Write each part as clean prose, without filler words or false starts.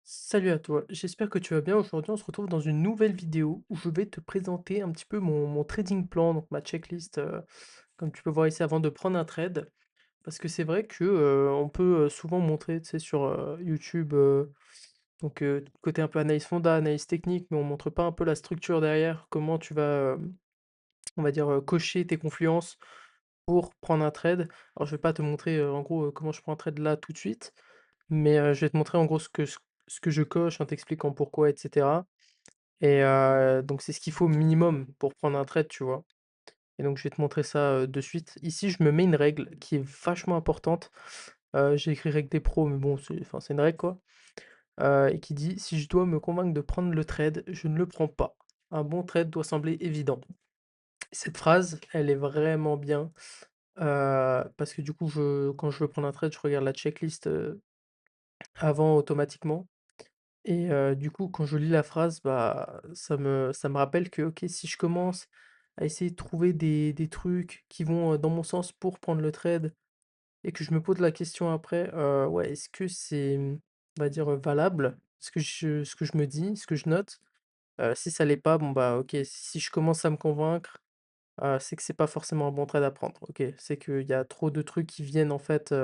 Salut à toi, j'espère que tu vas bien. Aujourd'hui, on se retrouve dans une nouvelle vidéo où je vais te présenter un petit peu mon trading plan, donc ma checklist, comme tu peux voir ici avant de prendre un trade. Parce que c'est vrai que on peut souvent montrer, tu sais, sur YouTube, donc côté un peu analyse fonda, analyse technique, mais on montre pas un peu la structure derrière, comment tu vas, on va dire, cocher tes confluences pour prendre un trade. Alors, je vais pas te montrer en gros comment je prends un trade là tout de suite, mais je vais te montrer en gros ce que je coche en t'expliquant pourquoi, et cetera. Et donc c'est ce qu'il faut minimum pour prendre un trade, tu vois? Et donc je vais te montrer ça, de suite. Ici, je me mets une règle qui est vachement importante. J'ai écrit règle des pros, mais bon, c'est une règle, quoi. Et qui dit: «Si je dois me convaincre de prendre le trade, je ne le prends pas. Un bon trade doit sembler évident». Cette phrase, elle est vraiment bien, parce que du coup, quand je veux prendre un trade, je regarde la checklist, avant automatiquement. Et du coup, quand je lis la phrase, bah, ça me rappelle que, OK, si je commence à essayer de trouver des trucs qui vont, dans mon sens pour prendre le trade et que je me pose la question après, ouais, est-ce que c'est, on va dire, valable? Ce que je me dis, ce que je note? Si ça l'est pas, bon, bah, OK, si je commence à me convaincre, c'est que c'est pas forcément un bon trade à prendre. OK, c'est qu'il y a trop de trucs qui viennent, en fait,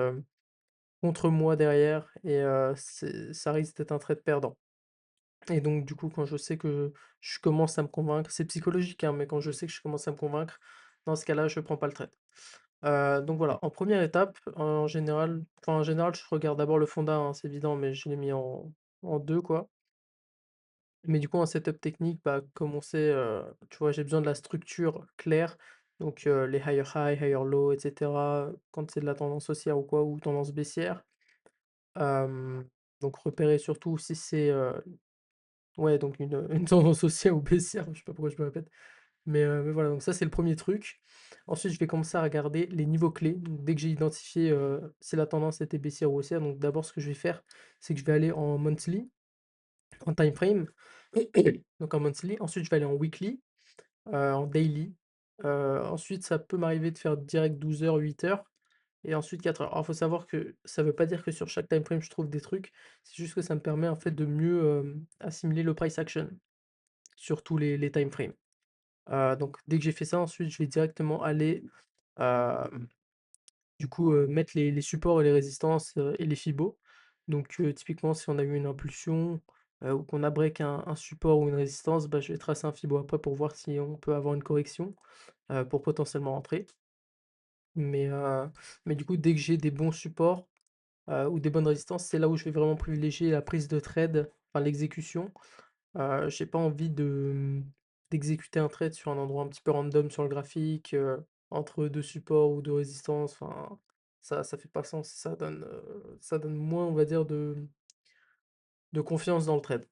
contre moi derrière et ça risque d'être un trade perdant. Et donc du coup, quand je sais que je commence à me convaincre, c'est psychologique, hein, mais quand je sais que je commence à me convaincre, dans ce cas-là, je prends pas le trade. Donc voilà, en première étape, en général, je regarde d'abord le fondat, hein, c'est évident, mais je l'ai mis en 2 quoi. Mais du coup, en setup technique, bah, comme on sait, tu vois, j'ai besoin de la structure claire, donc les higher high, higher low et cetera, quand c'est de la tendance haussière ou quoi, ou tendance baissière. Hem, donc repérer surtout si c'est, ouais, donc une tendance haussière ou baissière, je sais pas pourquoi je me répète, mais voilà, donc ça, c'est le premier truc. Ensuite, je vais commencer à regarder les niveaux clés. Donc dès que j'ai identifié, si la tendance était baissière ou haussière, donc d'abord, ce que je vais faire, c'est que je vais aller en monthly, en time frame, donc en monthly. Ensuite, je vais aller en weekly, en daily. Ensuite, ça peut m'arriver de faire direct 12 heures, 8 heures et ensuite 4 heures. Alors, il faut savoir que ça veut pas dire que sur chaque time frame, je trouve des trucs, c'est juste que ça me permet, en fait, de mieux, assimiler le price action sur tous les time frames. Donc dès que j'ai fait ça, ensuite je vais directement aller, hem, du coup, mettre les supports et les résistances, et les fibos. Donc typiquement si on a eu une impulsion, ou qu'on a break un support ou une résistance, bah, je vais tracer un fibo après pour voir si on peut avoir une correction, pour potentiellement rentrer. Mais mais du coup dès que j'ai des bons supports, ou des bonnes résistances, c'est là où je vais vraiment privilégier la prise de trade, enfin l'exécution. J'ai pas envie d'exécuter un trade sur un endroit un petit peu random sur le graphique, entre 2 supports ou 2 résistances, enfin, ça fait pas sens, ça donne moins, on va dire, de confiance dans le trade.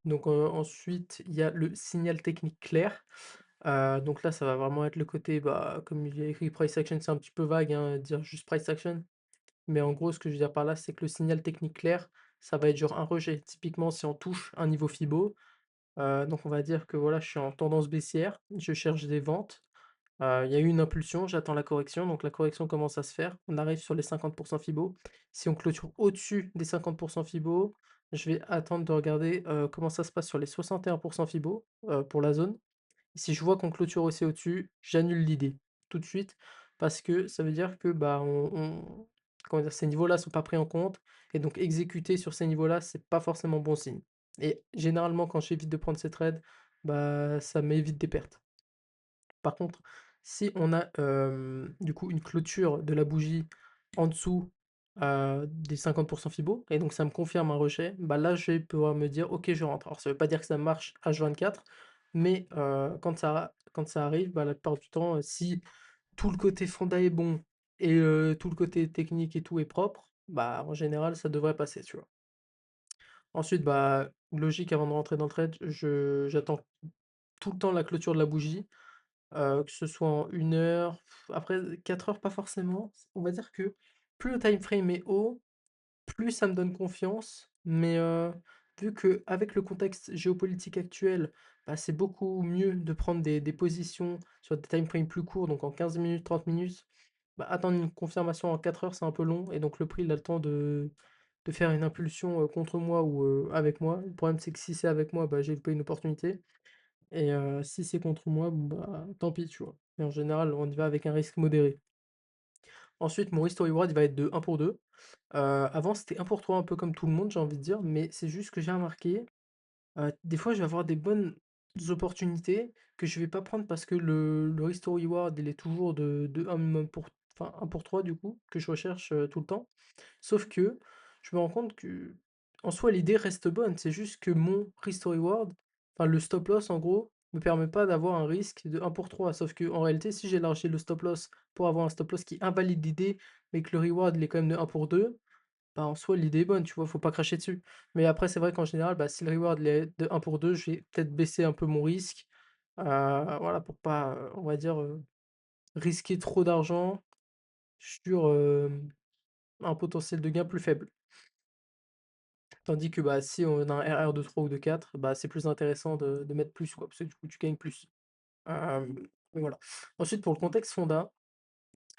Donc, ensuite, il y a le signal technique clair. Donc là, ça va vraiment être le côté, bah, comme il y a écrit price action, c'est un petit peu vague, hein, dire juste price action. Mais en gros, ce que je veux dire par là, c'est que le signal technique clair, ça va être genre un rejet. Typiquement, si on touche un niveau Fibo. Donc on va dire que voilà, je suis en tendance baissière, je cherche des ventes, il y a eu une impulsion, j'attends la correction, donc la correction commence à se faire. On arrive sur les 50 Fibo. Si on clôture au-dessus des 50 Fibo, je vais attendre de regarder, comment ça se passe sur les 61 Fibo, pour la zone. Si je vois qu'on clôture aussi au-dessus, j'annule l'idée, tout de suite, parce que ça veut dire que, bah, comment dire? Ces niveaux-là sont pas pris en compte et donc exécuter sur ces niveaux-là, c'est pas forcément bon signe et généralement, quand j'évite de prendre ces trades, bah, ça m'évite des pertes. Par contre, si on a, du coup, une clôture de la bougie en dessous, des 50 Fibo et donc ça me confirme un rejet, bah, là, je vais pouvoir me dire: «OK, je rentre». Alors ça veut pas dire que ça marche H24, mais quand ça arrive, bah, la plupart du temps, si tout le côté fonda est bon et tout le côté technique et tout est propre, bah, en général, ça devrait passer, tu vois? Ensuite, bah, logique avant de rentrer dans le trade, j'attends tout le temps la clôture de la bougie. Que ce soit en 1 heure, après 4 heures pas forcément. On va dire que plus le time frame est haut, plus ça me donne confiance, mais vu qu'avec le contexte géopolitique actuel, bah, c'est beaucoup mieux de prendre des positions sur des time frames plus courts, donc en 15 minutes, 30 minutes. Bah, attendre une confirmation en 4 heures, c'est un peu long et donc le prix, il a le temps de faire une impulsion, contre moi ou, avec moi. Le problème, c'est que si c'est avec moi, bah, j'ai loupé une opportunité et si c'est contre moi, bon, bah, tant pis, tu vois? Et en général, on y va avec un risque modéré. Ensuite, mon risk to reward, il va être de 1 pour 2. Avant, c'était 1 pour 3, un peu comme tout le monde, j'ai envie de dire, mais c'est juste que j'ai remarqué, des fois, je vais avoir des bonnes opportunités que je vais pas prendre parce que le risk to reward, il est toujours de 1 pour enfin 1 pour 3 du coup, que je recherche, tout le temps. Sauf que je me rends compte que en soi, l'idée reste bonne, c'est juste que mon risk to reward, enfin le stop loss en gros, me permet pas d'avoir un risque de 1 pour 3. Sauf que en réalité, si j'ai élargi le stop loss pour avoir un stop loss qui invalide l'idée, mais que le reward, il est quand même de 1 pour 2, bah, en soi, l'idée est bonne, tu vois? Faut pas cracher dessus. Mais après, c'est vrai qu'en général, bah, si le reward il est de 1 pour 2, je vais peut-être baisser un peu mon risque, voilà, pour pas, on va dire, risquer trop d'argent sur, un potentiel de gain plus faible. Tandis que, bah, si on a un RR de 3 ou de 4, bah, c'est plus intéressant de mettre plus, quoi, parce que du coup, tu gagnes plus. Voilà. Ensuite, pour le contexte fonda,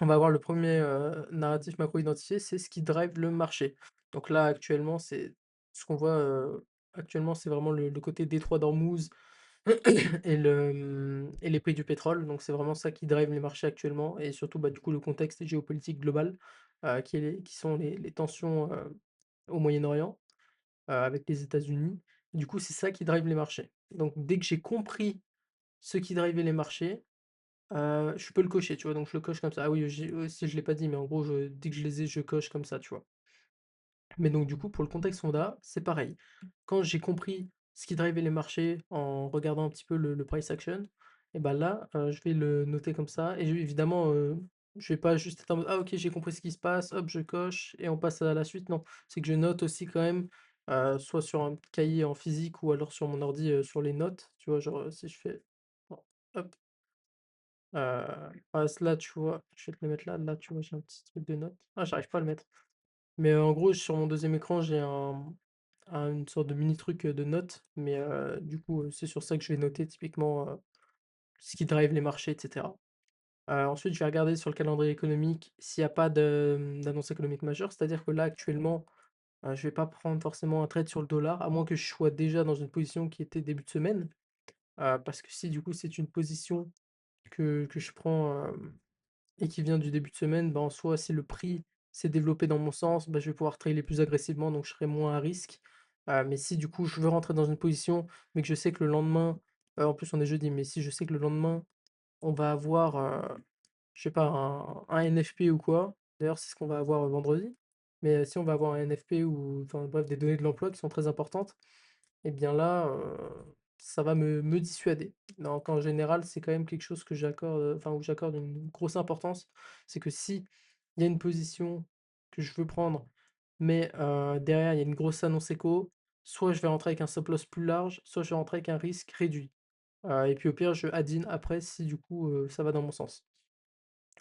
on va avoir le premier narratif macro-identifié, c'est ce qui drive le marché. Donc là, actuellement, c'est ce qu'on voit, actuellement, c'est vraiment le côté détroit d'Ormuz et et les prix du pétrole. Donc c'est vraiment ça qui drive les marchés actuellement et surtout, bah, du coup, le contexte géopolitique global, qui sont les tensions, au Moyen-Orient, avec les États-Unis. Du coup, c'est ça qui drive les marchés. Donc dès que j'ai compris ce qui drivait les marchés, je peux le cocher, tu vois? Donc je le coche comme ça. Ah oui, j'ai aussi je l'ai pas dit, mais en gros, dès que je les ai, je coche comme ça, tu vois? Mais donc du coup, pour le contexte fonda, c'est pareil. Quand j'ai compris ce qui drivait les marchés en regardant un petit peu le price action et bah là, je vais le noter comme ça et évidemment, je vais pas juste être en mode: «Ah OK, j'ai compris ce qui se passe, hop, je coche et on passe à la suite». Non, c'est que je note aussi quand même, soit sur un cahier en physique ou alors sur mon ordi, sur les notes, tu vois? Genre, si je fais bon, hop. Là, tu vois, je vais te le mettre là. Là, tu vois, j'ai un petit truc de notes. Ah, j'arrive pas à le mettre. Mais, en gros, sur mon deuxième écran, j'ai une sorte de mini truc, de notes. Mais, du coup, c'est sur ça que je vais noter typiquement, ce qui drive les marchés et cetera. Ensuite, je vais regarder sur le calendrier économique s'il y a pas d'annonce économique majeure. C'est-à-dire que là, actuellement, je vais pas prendre forcément un trade sur le dollar, à moins que je sois déjà dans une position qui était début de semaine. Parce que si, du coup, c'est une position que je prends, et qui vient du début de semaine, bah, en soi, si le prix s'est développé dans mon sens, bah, je vais pouvoir trader plus agressivement, donc je serai moins à risque. Mais si du coup je veux rentrer dans une position, mais que je sais que le lendemain, en plus on est jeudi, mais si je sais que le lendemain, on va avoir, je sais pas, un NFP ou quoi, d'ailleurs c'est ce qu'on va avoir, vendredi, mais si on va avoir un NFP ou enfin bref des données de l'emploi qui sont très importantes et bien là, ça va me dissuader. Donc en général, c'est quand même quelque chose que j'accorde, enfin où j'accorde une grosse importance. C'est que si il y a une position que je veux prendre, mais derrière il y a une grosse annonce écho, soit je vais rentrer avec un stop loss plus large, soit je vais rentrer avec un risque réduit. Et puis au pire, je add-in après si du coup, ça va dans mon sens.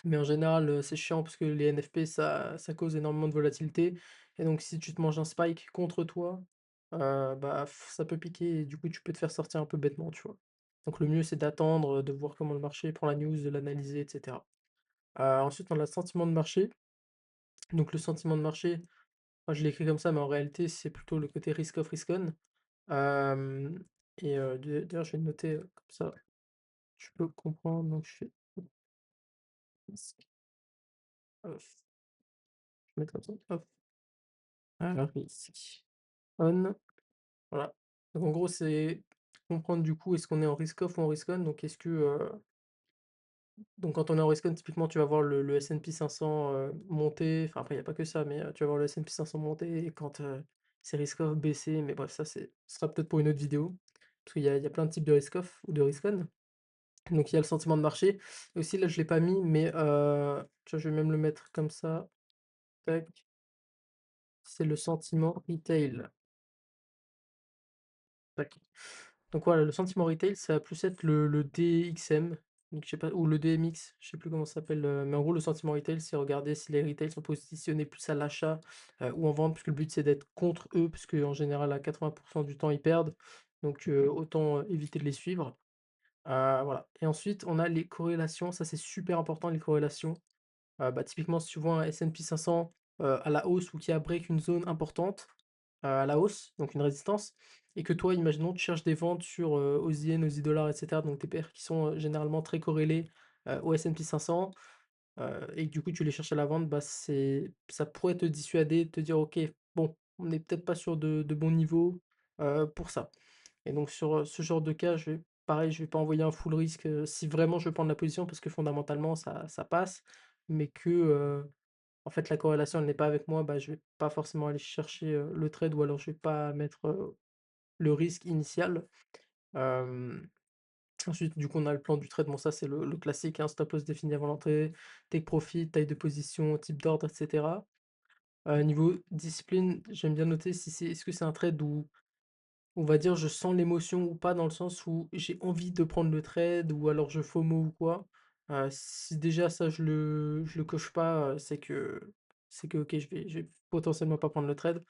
Mais en général, c'est chiant parce que les NFP ça cause énormément de volatilité et donc si tu te manges un spike contre toi, bah, ça peut piquer et du coup tu peux te faire sortir un peu bêtement, tu vois? Donc le mieux c'est d'attendre, de voir comment le marché prend la news, de l'analyser et cetera. Ensuite on a le sentiment de marché. Donc le sentiment de marché, moi je l'ai écrit comme ça, mais en réalité c'est plutôt le côté risk off, risk on. Hem et d'ailleurs je vais le noter, comme ça tu peux comprendre. Donc je fais risk off, je vais mettre comme ça, off. Risque on, voilà. Donc en gros, c'est comprendre du coup, est-ce qu'on est en risk off ou en risk on? Donc est-ce que, donc quand on est en risk on, typiquement, tu vas voir le S&P 500, monter, enfin après il y a pas que ça, mais, tu vas voir le S&P 500 monter et quand, c'est risk off baisser, mais bref, ça ce sera peut-être pour une autre vidéo. Parce qu'il y a plein de types de risk off ou de risk on. Donc il y a le sentiment de marché. Et aussi là, je l'ai pas mis, mais, tu vois, je vais même le mettre comme ça, tac, c'est le sentiment retail. Tac. Donc voilà, le sentiment retail, ça va plus être le DXM, donc je sais pas, ou le DMX, je sais plus comment ça s'appelle, mais en gros, le sentiment retail, c'est regarder si les retails sont positionnés plus à l'achat, ou en vente, puisque le but, c'est d'être contre eux, puisque en général, à 80 du temps, ils perdent, donc autant, éviter de les suivre. Voilà et ensuite, on a les corrélations, ça, c'est super important, les corrélations. Bah, typiquement, si tu vois un S&P 500 à la hausse ou qui a break une zone importante, à la hausse, donc une résistance et que toi, imaginons, tu cherches des ventes sur, Aussie Yen, Aussie Dollar et cetera, donc des paires qui sont, généralement très corrélées, au S&P 500, et que du coup, tu les cherches à la vente, bah, ça pourrait te dissuader, de te dire: «OK, bon, on n'est peut-être pas sur de bons niveaux, pour ça». Et donc sur, ce genre de cas, je vais pas envoyer un full risque, si vraiment je veux prendre la position parce que fondamentalement ça passe, mais que, en fait la corrélation elle n'est pas avec moi, bah, je vais pas forcément aller chercher, le trade ou alors je vais pas mettre, le risque initial. Hem, Ensuite du coup on a le plan du trade, bon ça c'est le classique, hein, stop loss défini avant l'entrée, take profit, taille de position, type d'ordre et cetera. Niveau discipline, j'aime bien noter si est-ce que c'est un trade où on va dire, je sens l'émotion ou pas, dans le sens où j'ai envie de prendre le trade ou alors je FOMO ou quoi. Si déjà ça je le coche pas, c'est que OK, je vais potentiellement pas prendre le trade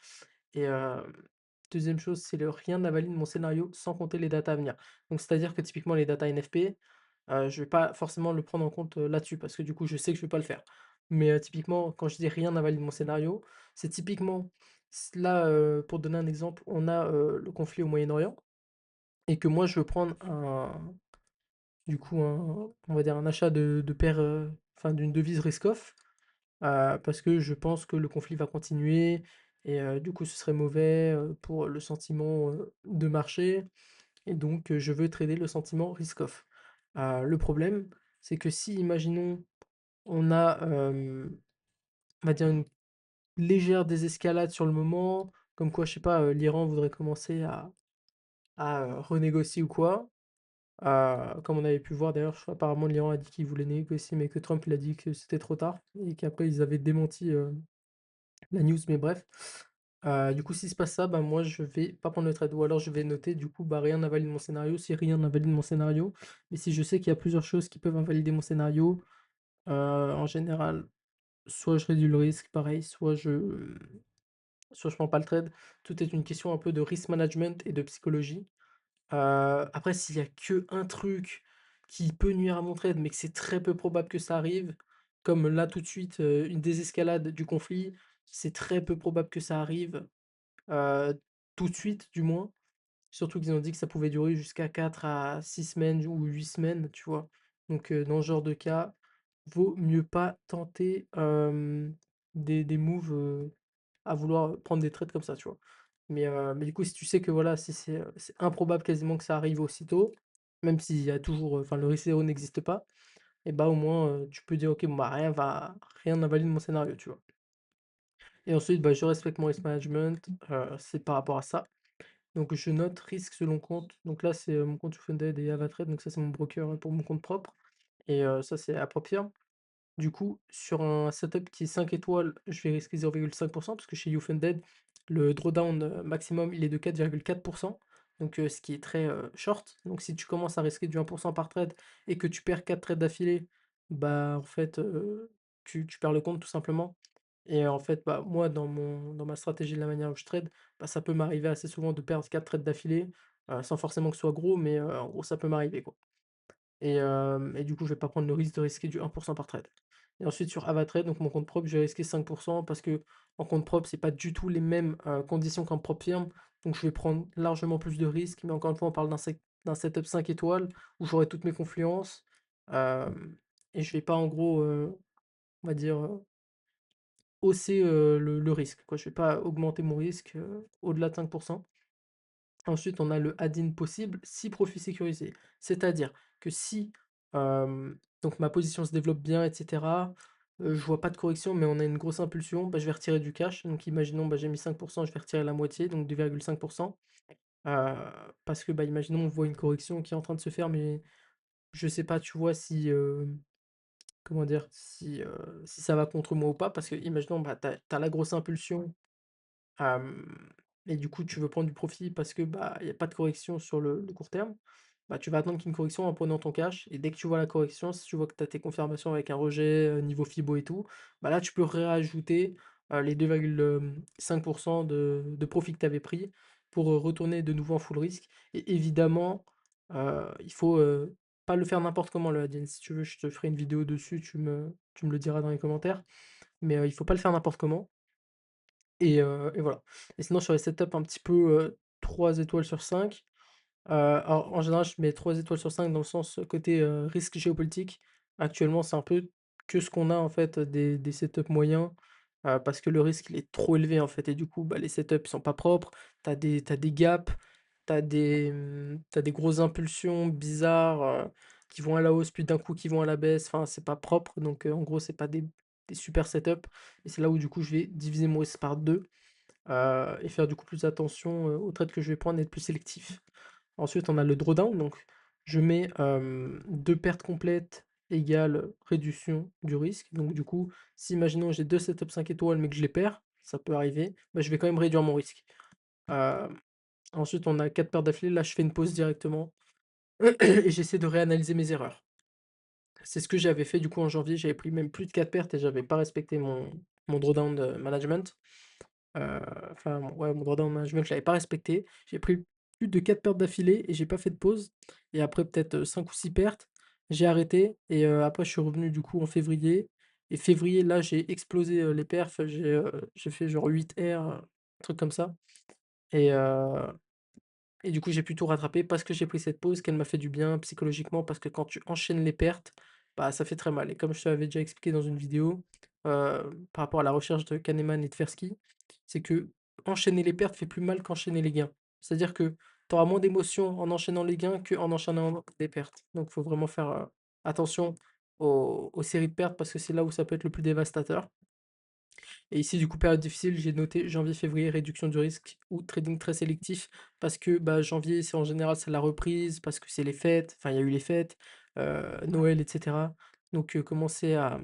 et 2e chose, c'est le rien n'invalide mon scénario sans compter les datas à venir. Donc c'est-à-dire que typiquement les datas NFP, je vais pas forcément le prendre en compte, là-dessus parce que du coup je sais que je vais pas le faire. Mais typiquement quand je dis rien n'invalide mon scénario, c'est typiquement là, pour donner un exemple, on a, le conflit au Moyen-Orient et que moi je veux prendre on va dire un achat de paires, enfin d'une devise risk off, parce que je pense que le conflit va continuer et du coup ce serait mauvais, pour le sentiment, de marché et donc je veux trader le sentiment risk off. Le problème, c'est que si imaginons on a, on va dire une légère désescalade sur le moment, comme quoi je sais pas, l'Iran voudrait commencer à renégocier ou quoi. Comme on avait pu voir d'ailleurs, je crois apparemment l'Iran a dit qu'il voulait négocier, mais que Trump il a dit que c'était trop tard et qu'après ils avaient démenti, la news, mais bref. Du coup, s'il se passe ça, bah, moi je vais pas prendre le trade ou alors je vais noter du coup, bah, rien n'invalide mon scénario, si rien n'invalide mon scénario. Mais si je sais qu'il y a plusieurs choses qui peuvent invalider mon scénario, en général, soit je réduis le risque, pareil, soit je prends pas le trade. Tout est une question un peu de risk management et de psychologie. Après s'il y a que un truc qui peut nuire à mon trade, mais que c'est très peu probable que ça arrive, comme là tout de suite, une désescalade du conflit, c'est très peu probable que ça arrive, heu, tout de suite du moins. Surtout qu'ils ont dit que ça pouvait durer jusqu'à 4 à 6 semaines ou 8 semaines, tu vois? Donc dans ce genre de cas, vaut mieux pas tenter, des moves, à vouloir prendre des trades comme ça, tu vois? Mais du coup, si tu sais que voilà, si c'est improbable quasiment que ça arrive aussitôt, même s'il y a toujours, enfin le risque zéro n'existe pas et bah, au moins, tu peux dire: «OK, bon, bah, rien n'invalide mon scénario», tu vois? Et ensuite, bah, je respecte mon risk management, c'est par rapport à ça. Donc je note risque selon compte. Donc là, c'est, mon compte Funded et Avatrade, donc ça, c'est mon broker, pour mon compte propre et ça, c'est à propre firme. Du coup, sur un setup qui est 5 étoiles, je vais risquer 0,5 parce que chez YouFunded, le drawdown, maximum, il est de 4,4, donc ce qui est très, short. Donc si tu commences à risquer du 1 par trade et que tu perds 4 trades d'affilée, bah, en fait, tu perds le compte tout simplement et en fait, bah, moi dans ma stratégie, de la manière où je trade, bah, ça peut m'arriver assez souvent de perdre 4 trades d'affilée, sans forcément que ce soit gros, mais en gros, ça peut m'arriver, quoi. Et du coup, je vais pas prendre le risque de risquer du 1 par trade. Et ensuite sur Avatrade, donc mon compte propre, je vais risquer 5 parce que en compte propre, c'est pas du tout les mêmes, conditions qu'en propre firme. Donc je vais prendre largement plus de risques, mais encore une fois, on parle d'un setup 5 étoiles où j'aurai toutes mes confluences, hem et je vais pas en gros, on va dire, hausser, le risque, quoi. Je vais pas augmenter mon risque, au-delà de 5. Ensuite, on a le add-in possible si profit sécurisé. C'est-à-dire que si, donc ma position se développe bien et cetera, je vois pas de correction, mais on a une grosse impulsion, bah, je vais retirer du cash. Donc imaginons, bah, j'ai mis 5, je vais retirer la moitié, donc 2,5 heu, parce que, bah, imaginons on voit une correction qui est en train de se faire, mais je sais pas, tu vois, si, comment dire? Si ça va contre moi ou pas. Parce que imaginons, bah, tu as la grosse impulsion. Hem et du coup, tu veux prendre du profit parce que, bah, il y a pas de correction sur le court terme, bah, tu vas attendre qu'il y ait une correction en prenant ton cash et dès que tu vois la correction, si tu vois que tu as tes confirmations avec un rejet, niveau Fibo et tout, bah, là, tu peux réajouter, les 2,5 de profit que tu avais pris pour, retourner de nouveau en full risque et évidemment, il faut, pas le faire n'importe comment le add-in. Si tu veux, je te ferai une vidéo dessus, tu me le diras dans les commentaires, mais il faut pas le faire n'importe comment. et voilà. Et sinon sur les setups un petit peu, 3 étoiles sur 5. Alors en général, je mets 3 étoiles sur 5 dans le sens, côté, risque géopolitique. Actuellement, c'est un peu que ce qu'on a en fait, des setups moyens, parce que le risque il est trop élevé en fait et du coup, bah, les setups ils sont pas propres. T'as des gaps, tu des grosses impulsions bizarres, qui vont à la hausse, puis d'un coup qui vont à la baisse. Enfin, c'est pas propre donc en gros, c'est pas des super setups et c'est là où du coup je vais diviser mon risque par 2, et faire du coup plus attention, aux trades que je vais prendre et être plus sélectif. Ensuite, on a le drawdown, donc je mets 2 pertes complètes égale réduction du risque. Donc du coup, si imaginons j'ai 2 setups 5 étoiles mais que je les perds, ça peut arriver, bah, je vais quand même réduire mon risque. Hem, Ensuite, on a 4 pertes d'affilée, là je fais une pause directement et j'essaie de réanalyser mes erreurs. C'est ce que j'avais fait du coup en janvier, j'avais pris même plus de 4 pertes et j'avais pas respecté mon drawdown, management. Enfin, ouais, mon drawdown management, je l'avais pas respecté. J'ai pris plus de 4 pertes d'affilée et j'ai pas fait de pause et après peut-être, 5 ou 6 pertes, j'ai arrêté et après je suis revenu du coup en février et février là, j'ai explosé, les perfs, j'ai fait genre 8 R, un truc comme ça et heu et du coup, j'ai pu tout rattraper parce que j'ai pris cette pause, qu'elle m'a fait du bien psychologiquement, parce que quand tu enchaînes les pertes, bah, ça fait très mal. Et comme je te l'avais déjà expliqué dans une vidéo, par rapport à la recherche de Kahneman et Tversky, c'est que enchaîner les pertes fait plus mal qu'enchaîner les gains. C'est-à-dire que tu auras moins d'émotions en enchaînant les gains qu'en enchaînant les pertes. Donc, il faut vraiment faire attention aux séries de pertes parce que c'est là où ça peut être le plus dévastateur. Et ici, du coup, période difficile, j'ai noté janvier-février, réduction du risque ou trading très sélectif parce que bah, janvier, c'est en général c'est la reprise, parce que c'est les fêtes, enfin il y a eu les fêtes, Noël, etc. Donc commencer à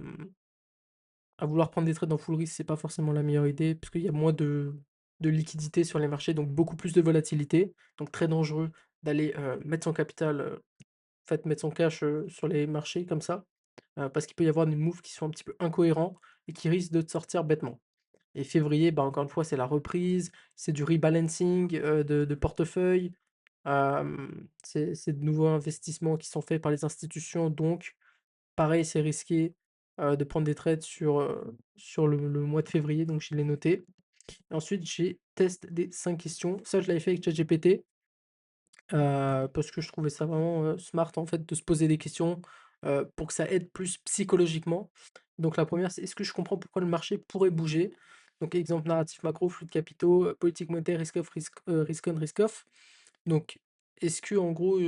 vouloir prendre des trades en full risk, c'est pas forcément la meilleure idée, parce qu'il y a moins de liquidité sur les marchés, donc beaucoup plus de volatilité. Donc très dangereux d'aller mettre son capital, en fait, mettre son cash sur les marchés comme ça, parce qu'il peut y avoir des moves qui sont un petit peu incohérents et qui risquent de te sortir bêtement. Et février, bah, encore une fois, c'est la reprise, c'est du rebalancing, de portefeuille, c'est de nouveaux investissements qui sont faits par les institutions, donc pareil, c'est risqué, de prendre des trades sur le mois de février, donc je l'ai noté. Et ensuite, j'ai test des 5 questions. Ça, je l'avais fait avec ChatGPT. Parce que je trouvais ça vraiment, smart en fait de se poser des questions, pour que ça aide plus psychologiquement. Donc la première c'est: «Est-ce que je comprends pourquoi le marché pourrait bouger?» Donc exemple narratif macro, flux de capitaux, politique monétaire, risk on, risk off. Donc est-ce que en gros,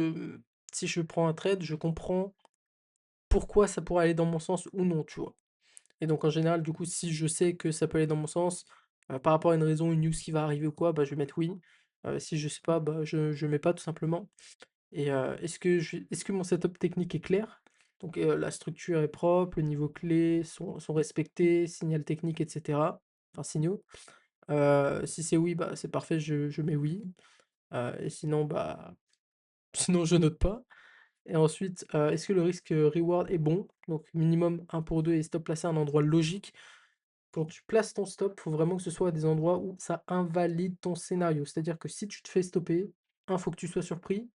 si je prends un trade, je comprends pourquoi ça pourrait aller dans mon sens ou non, tu vois? Et donc en général, du coup, si je sais que ça peut aller dans mon sens, par rapport à une raison, une news qui va arriver ou quoi, bah, je vais mettre oui. Si je sais pas, bah, je mets pas tout simplement. Et est-ce que mon setup technique est clair? Donc la structure est propre, le niveau clés sont respectés, signal technique et cetera, enfin signaux. Si c'est oui, bah, c'est parfait, je mets oui, et sinon, bah, sinon je note pas. Et ensuite, est-ce que le risque, reward est bon? Donc minimum 1 pour 2 et stop placé à un endroit logique. Quand tu places ton stop, faut vraiment que ce soit à des endroits où ça invalide ton scénario. C'est-à-dire que si tu te fais stopper, un faut que tu sois surpris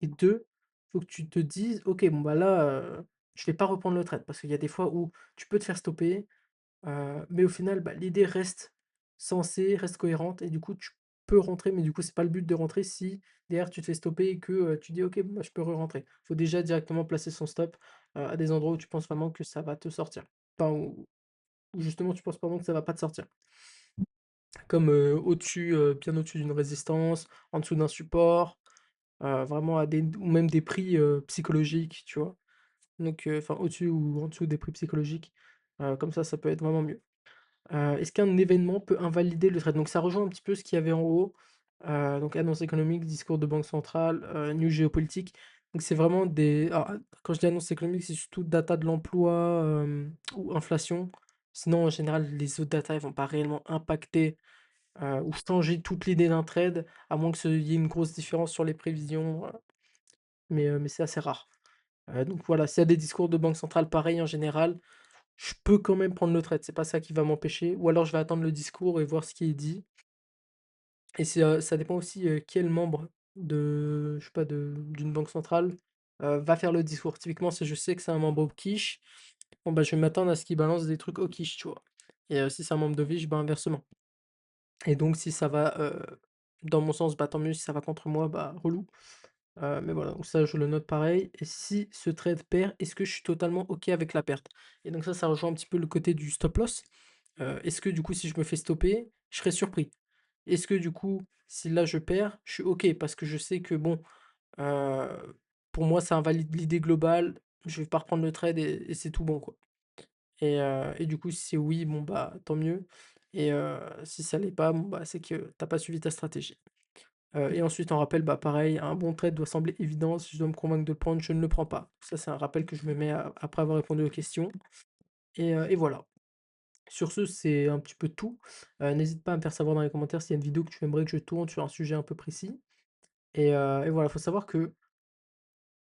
et 2 faut que tu te dises: «OK, bon, bah, là, je vais pas reprendre le trade». Parce qu'il y a des fois où tu peux te faire stopper, mais au final, bah, l'idée reste sensée, reste cohérente et du coup, tu peux rentrer, mais du coup, c'est pas le but de rentrer si derrière tu te fais stopper et que, tu dis: «OK, bon, bah, je peux re-rentrer». Faut déjà directement placer son stop, à des endroits où tu penses vraiment que ça va te sortir. Enfin, où justement tu penses vraiment que ça va pas te sortir. Comme, au-dessus, bien au-dessus d'une résistance, en dessous d'un support, vraiment à des ou même des prix, psychologiques, tu vois? Donc, enfin au-dessus ou en dessous des prix psychologiques, comme ça peut être vraiment mieux. Est-ce qu'un événement peut invalider le trade? Donc ça rejoint un petit peu ce qu'il y avait en haut, donc annonce économique, discours de banque centrale, news géopolitique. Donc c'est vraiment des alors, quand je dis annonce économique, c'est surtout data de l'emploi, ou inflation. Sinon, en général, les autres data, elles vont pas réellement impacter, ou changer toute l'idée d'un trade, à moins que ce il y ait une grosse différence sur les prévisions, mais c'est assez rare. Donc voilà, s'il y a des discours de banque centrale pareil en général, je peux quand même prendre le trade, c'est pas ça qui va m'empêcher ou alors je vais attendre le discours et voir ce qui est dit et ça dépend aussi, quel membre de je sais pas d'une banque centrale, va faire le discours. Typiquement, si je sais que c'est un membre au quiche, bon bah, je vais m'attendre à ce qu'il balance des trucs au quiche, tu vois? Et si c'est un membre de Viche, bah, inversement. et donc si ça va, dans mon sens, bah, tant mieux, si ça va contre moi, bah, relou. Mais voilà, donc ça, je le note pareil et si ce trade perd, est-ce que je suis totalement OK avec la perte? Et donc ça rejoint un petit peu le côté du stop loss. Est-ce que du coup, si je me fais stopper, je serais surpris? Est-ce que du coup, si là je perds, je suis OK parce que je sais que bon, heu, pour moi, ça invalide l'idée globale, je vais pas reprendre le trade et c'est tout bon, quoi. Et du coup, si c'est oui, bon, bah, tant mieux et si ça l'est pas, bon, bah, c'est que t'as pas suivi ta stratégie. Et ensuite en rappel, bah, pareil, un bon trade doit sembler évident. Si je dois me convaincre de le prendre, je ne le prends pas. Ça, c'est un rappel que je me mets a après avoir répondu aux questions et voilà. Sur ce, c'est un petit peu tout. N'hésite pas à me faire savoir dans les commentaires s'il y a une vidéo que tu aimerais que je tourne sur un sujet un peu précis et voilà, faut savoir que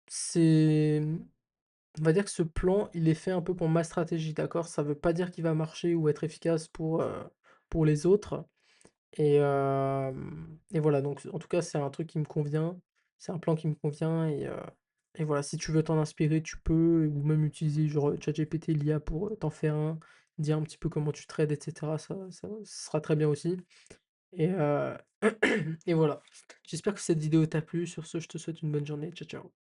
c'est, on va dire que ce plan, il est fait un peu pour ma stratégie, d'accord? Ça veut pas dire qu'il va marcher ou être efficace pour les autres. Et voilà, donc en tout cas, c'est un truc qui me convient, c'est un plan qui me convient et voilà, si tu veux t'en inspirer, tu peux ou même utiliser genre, ChatGPT, l'IA pour, t'en faire un, dire un petit peu comment tu trades et cetera, ça ce sera très bien aussi et et voilà. J'espère que cette vidéo t'a plu. Sur ce, je te souhaite une bonne journée. Ciao, ciao.